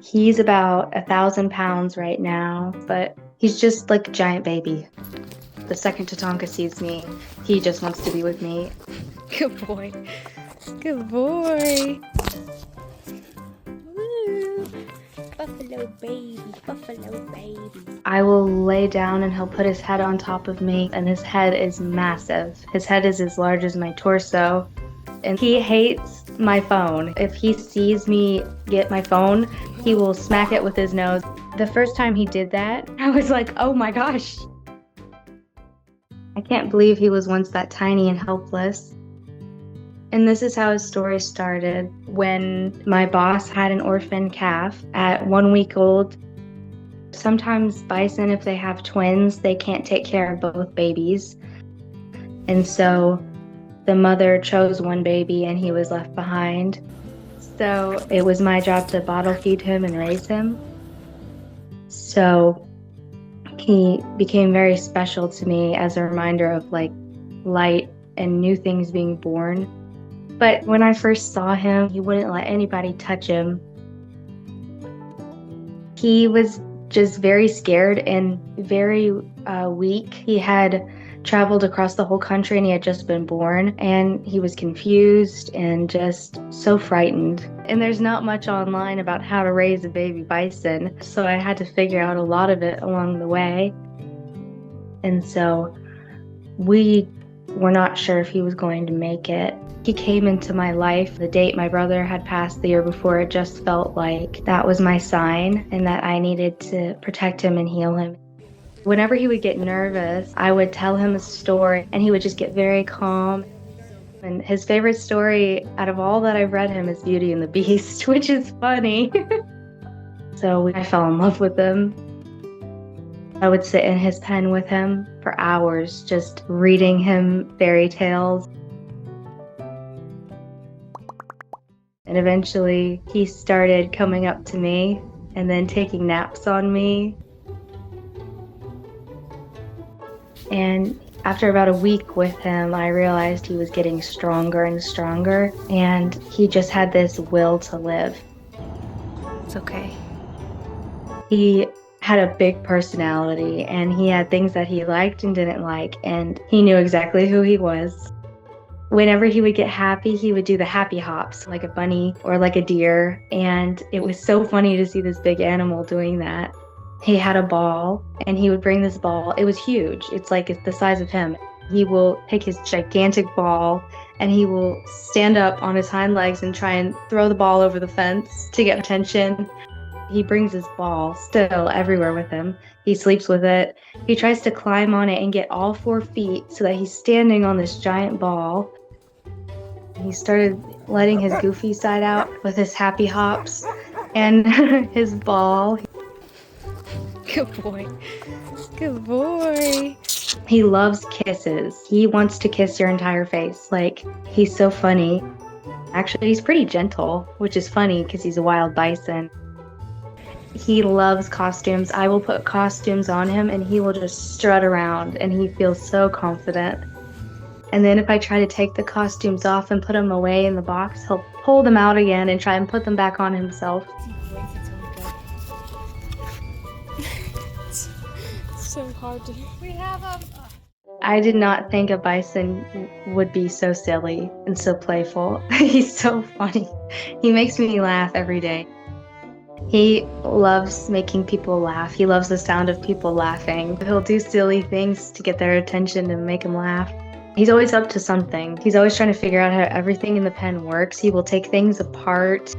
He's about 1,000 pounds right now, but he's just like a giant baby. The second Tatanka sees me, he just wants to be with me. Good boy. Good boy. Woo. Buffalo baby, buffalo baby. I will lay down and he'll put his head on top of me, and his head is massive. His head is as large as my torso, and he hates my phone. If he sees me get my phone, he will smack it with his nose. The first time he did that, I was like, oh my gosh. I can't believe he was once that tiny and helpless. And this is how his story started. When my boss had an orphan calf at 1 week old, sometimes bison, if they have twins, they can't take care of both babies. And so the mother chose one baby and he was left behind. So it was my job to bottle feed him and raise him. So he became very special to me as a reminder of like light and new things being born. But when I first saw him, he wouldn't let anybody touch him. He was just very scared and very weak. He had traveled across the whole country and he had just been born, and he was confused and just so frightened. And there's not much online about how to raise a baby bison, so I had to figure out a lot of it along the way. And so we were not sure if he was going to make it. He came into my life the date my brother had passed the year before. It just felt like that was my sign and that I needed to protect him and heal him. Whenever he would get nervous, I would tell him a story and he would just get very calm. And his favorite story out of all that I've read him is Beauty and the Beast, which is funny. So I fell in love with him. I would sit in his pen with him for hours, just reading him fairy tales. And eventually he started coming up to me and then taking naps on me. And after about a week with him, I realized he was getting stronger and stronger, and he just had this will to live. It's okay. He had a big personality, and he had things that he liked and didn't like, and he knew exactly who he was. Whenever he would get happy, he would do the happy hops like a bunny or like a deer, and it was so funny to see this big animal doing that. He had a ball, and he would bring this ball. It was huge. It's the size of him. He will take his gigantic ball, and he will stand up on his hind legs and try and throw the ball over the fence to get attention. He brings his ball still everywhere with him. He sleeps with it. He tries to climb on it and get all 4 feet so that he's standing on this giant ball. He started letting his goofy side out with his happy hops and his ball. Good boy. Good boy. He loves kisses. He wants to kiss your entire face. He's so funny. Actually, he's pretty gentle, which is funny because he's a wild bison. He loves costumes. I will put costumes on him and he will just strut around and he feels so confident. And then if I try to take the costumes off and put them away in the box, he'll pull them out again and try and put them back on himself. It's so hard to. We have a. I did not think a bison would be so silly and so playful. He's so funny. He makes me laugh every day. He loves making people laugh. He loves the sound of people laughing. He'll do silly things to get their attention and make them laugh. He's always up to something. He's always trying to figure out how everything in the pen works. He will take things apart.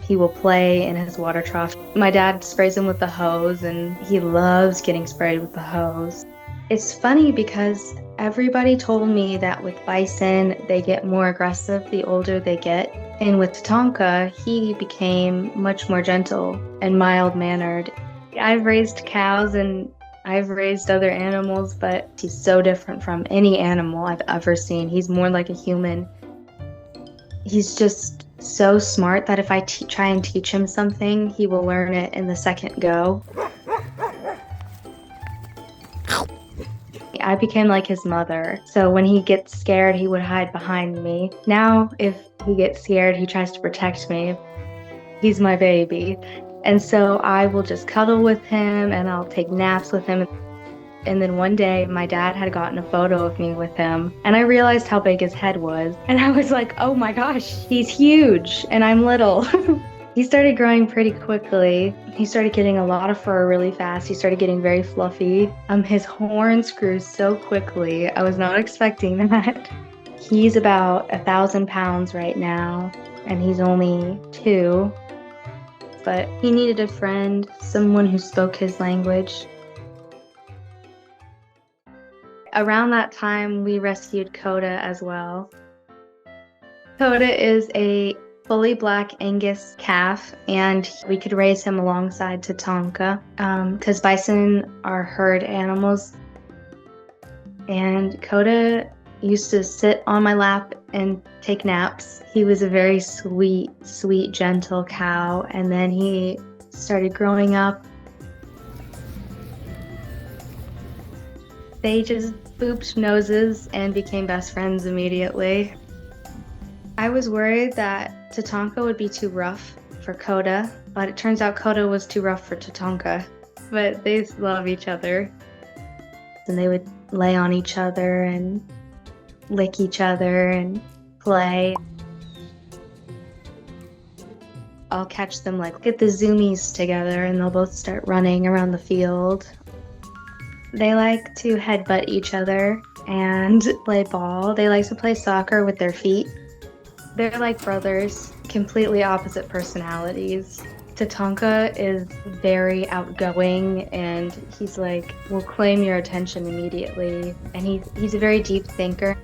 He will play in his water trough. My dad sprays him with the hose, and he loves getting sprayed with the hose. It's funny because everybody told me that with bison, they get more aggressive the older they get. And with Tatanka, he became much more gentle and mild-mannered. I've raised cows and I've raised other animals, but he's so different from any animal I've ever seen. He's more like a human. He's just so smart that if I try and teach him something, he will learn it in the second go. I became like his mother. So when he gets scared, he would hide behind me. Now, if he gets scared, he tries to protect me. He's my baby. And so I will just cuddle with him and I'll take naps with him. And then one day, my dad had gotten a photo of me with him, and I realized how big his head was. And I was like, oh my gosh, he's huge, and I'm little. He started growing pretty quickly. He started getting a lot of fur really fast. He started getting very fluffy. His horns grew so quickly. I was not expecting that. He's about 1,000 pounds right now, and he's only 2. But he needed a friend, someone who spoke his language. Around that time, we rescued Coda as well. Coda is a fully black Angus calf, and we could raise him alongside Tatanka because bison are herd animals. And Coda used to sit on my lap and take naps. He was a very sweet, gentle cow, and then he started growing up. They just booped noses and became best friends immediately. I was worried that Tatanka would be too rough for Coda, but it turns out Coda was too rough for Tatanka. But they love each other. And they would lay on each other and lick each other and play. I'll catch them get the zoomies together and they'll both start running around the field. They like to headbutt each other and play ball. They like to play soccer with their feet. They're like brothers, completely opposite personalities. Tatanka is very outgoing and he's will claim your attention immediately. And he's a very deep thinker.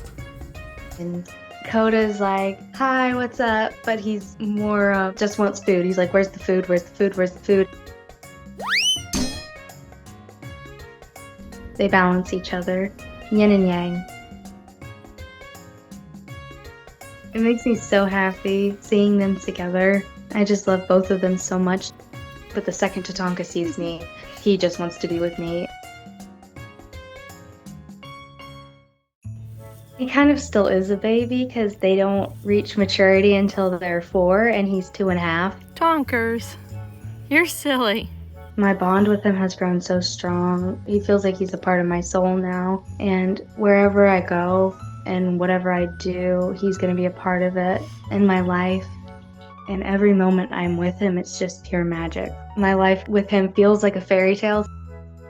And Coda's like, hi, what's up? But he's more just wants food. He's like, where's the food? Where's the food? Where's the food? They balance each other, yin and yang. It makes me so happy seeing them together. I just love both of them so much. But the second Tatanka sees me, he just wants to be with me. He kind of still is a baby because they don't reach maturity until they're 4 and he's 2.5. Tonkers, you're silly. My bond with him has grown so strong. He feels like he's a part of my soul now. And wherever I go and whatever I do, he's going to be a part of it in my life. And every moment I'm with him, it's just pure magic. My life with him feels like a fairy tale.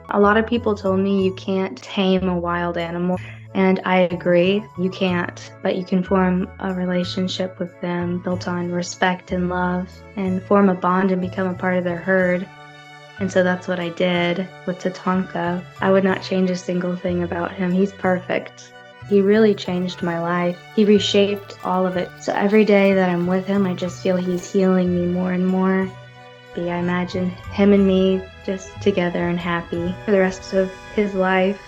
A lot of people told me you can't tame a wild animal. And I agree, you can't. But you can form a relationship with them built on respect and love and form a bond and become a part of their herd. And so that's what I did with Tatanka. I would not change a single thing about him. He's perfect. He really changed my life. He reshaped all of it. So every day that I'm with him, I just feel he's healing me more and more. I imagine him and me just together and happy for the rest of his life.